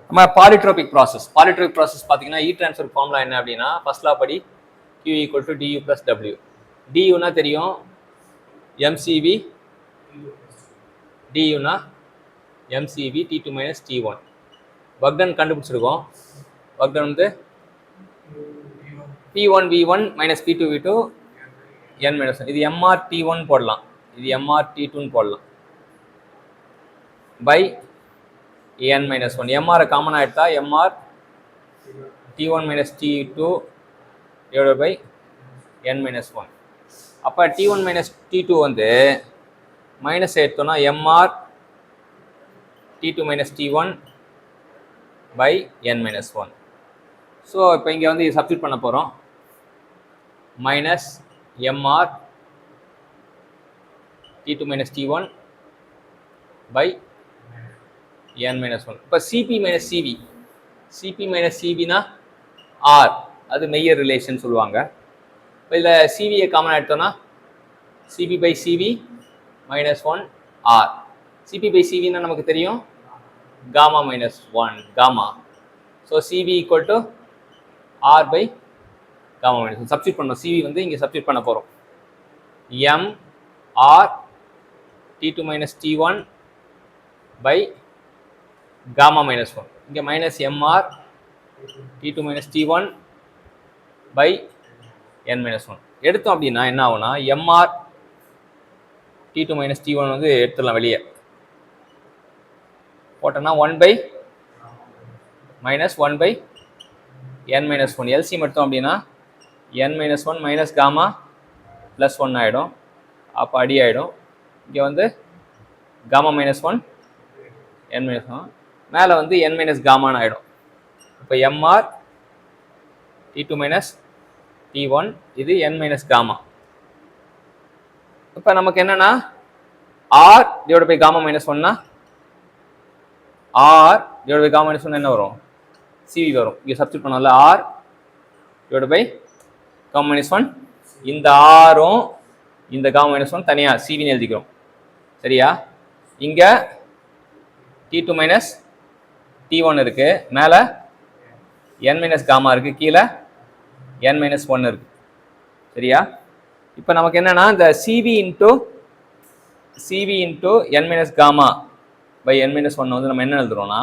நம்ம polytropic process பார்த்தீங்கன்னா heat transfer formula என்ன அப்படின்னா ஃபர்ஸ்ட் லா படி Q equal to dU plus W. டியூனா தெரியும் எம்சிவி, டியூனா MCV T2 minus T1. Work கண்டுபிடிச்சிருக்கோம். ஒர்க் வந்து P1 V1 minus P2 V2 n minus 1. இது MR T1 போடலாம், இது MR T2 போடலாம் by n minus 1. MR common ஆயிட்டா MR T1 minus T2 divided by n minus 1. அப்போ T1 minus T2 வந்து minus எடுத்தோம்னா MR T2 minus T1 by n minus 1. So இப்போ இங்கே வந்து இது சப்ஸ்டிட் பண்ண போகிறோம். Minus MR T2 minus T1 by n minus 1. இப்போ CP minus CVனா R, அது மெய்யர் ரிலேஷன் சொல்லுவாங்க. இப்போ இதில் சிவியை காமன் எடுத்தோம்னா CP by CV minus 1 R. CP by CVனா நமக்கு தெரியும் gamma minus 1 gamma. So CV equal to R by gamma minus 1. Substitute பண்ணோம், CV வந்து இங்கே சப்ஸ்டிட் பண்ண போகிறோம். MR T2 minus T1 by gamma minus 1. இங்கே minus MR T2 minus T1 by n minus 1 எடுத்தோம் அப்படின்னா என்ன ஆகும்னா MR T2 minus T1 வந்து எடுத்துடலாம் வெளியே போட்டோம்னா 1 by minus 1 by n minus 1. LCM எடுத்தோம் அப்படின்னா n minus 1 minus gamma plus 1 ஆகிடும். அப்போ அடி ஆகிடும். இங்கே வந்து gamma minus 1 n minus 1 மேலே வந்து n minus gammaன்னு ஆகிடும். இப்போ MR T2 minus T1 இது n minus gamma. இப்போ நமக்கு என்னன்னா R divided by gamma minus 1னா R divided by gamma minus 1 என்ன வரும்? CV வரும். இங்கே சப்ஸ்டிட் பண்ணல R divided by gamma minus 1. இந்த ஆரும் இந்த gamma minus 1 தனியாக CVன்னு எழுதிக்கிறோம். சரியா? இங்கே T2 minus T1 இருக்கு, மேலே n minus gamma இருக்கு, கீழே n minus 1 இருக்கு. சரியா? இப்போ நமக்கு என்னன்னா இந்த CV into n minus gamma by n minus 1 வந்து நம்ம என்ன எழுதுறோம்னா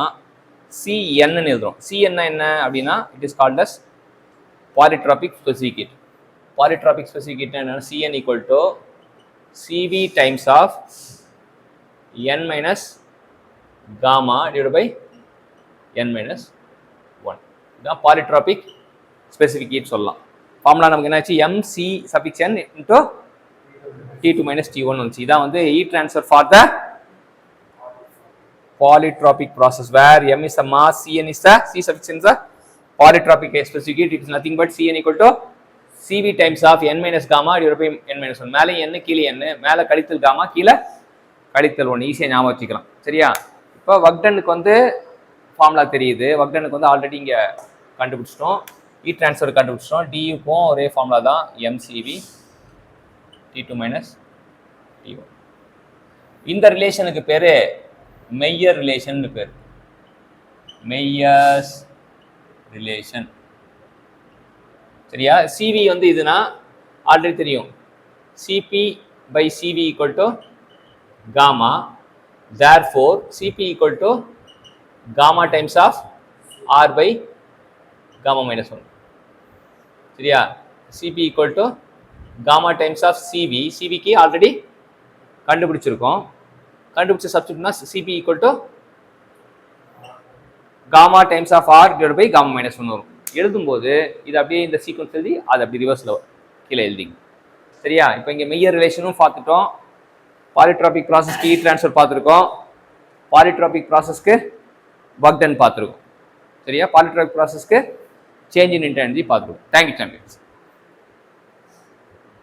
CN ன்னு எழுதுறோம். CN என்ன அப்படின்னா it is called as polytropic specific heat. Polytropic specific heat என்னன்னா CN equal to CV times of n minus gamma divided by n minus 1. இதான் polytropic specific heat சொல்லலாம். ஃபார்முலா நமக்கு என்னாச்சு MC suffix n into T2 minus T1 வந்துச்சு. இதான் வந்து heat transfer for the polytropic process where M is the mass, Cn is the C suffix n is the polytropic specific heat. It is nothing but Cn equal to CV times of n minus gamma divided by n minus 1. மேலே n கீழே n, மேலே கழித்தல் gamma கீழே கழித்தல் 1. ஈஸியாக ஞாபகம் வச்சுக்கலாம். சரியா? இப்போ ஒர்க் வந்து ஃபார்முலா தெரியுது. ஒர்க் வந்து ஆல்ரெடி இங்கே கண்டுபிடிச்சிட்டோம். ஹீட் ட்ரான்ஸ்ஃபர் கண்டுபிடிச்சிட்டோம். டியூக்கும் ஒரே ஃபார்முலா தான் MCV T2 minus T1. இந்த ரிலேஷனுக்கு பேர் மெய்யர் ரிலேஷன் பேர். மெய்யர்ஸ் ரிலேஷன். சரியா? CV வந்து இதுனா ஆல்ரெடி தெரியும் CP by CV equal to gamma. Therefore CP equal to gamma times of R by gamma minus 1. சரியா? CP equal to gamma times of CV. CV க்கு already கண்டுபிடிச்சிருக்கோம். கண்டுபிடிச்ச சப்ஸ்டிட்யூட்னா CP equal to gamma times of R divided by gamma minus 1 வரும். எழுதும்போது இது அப்படியே இந்த sequence எழுதி அது அப்படி ரிவர்ஸில் கீழே எழுதிங்க. சரியா? இப்போ இங்கே மெய்யர் ரிலேஷனும் பார்த்துட்டோம். பாலிட்ரோபிக் ப்ராசஸ்க்கு ஹீட் ட்ரான்ஸ்ஃபர் பார்த்துருக்கோம். பாலிட்ரோபிக் ப்ராசஸ்க்கு ஒர்க் டன் பார்த்துருக்கோம். சரியா? பாலிட்ரோபிக் ப்ராசஸ்க்கு சேஞ்ச் இன் இன்டென்சிட்டி பார்த்துருக்கோம். Thank you champions.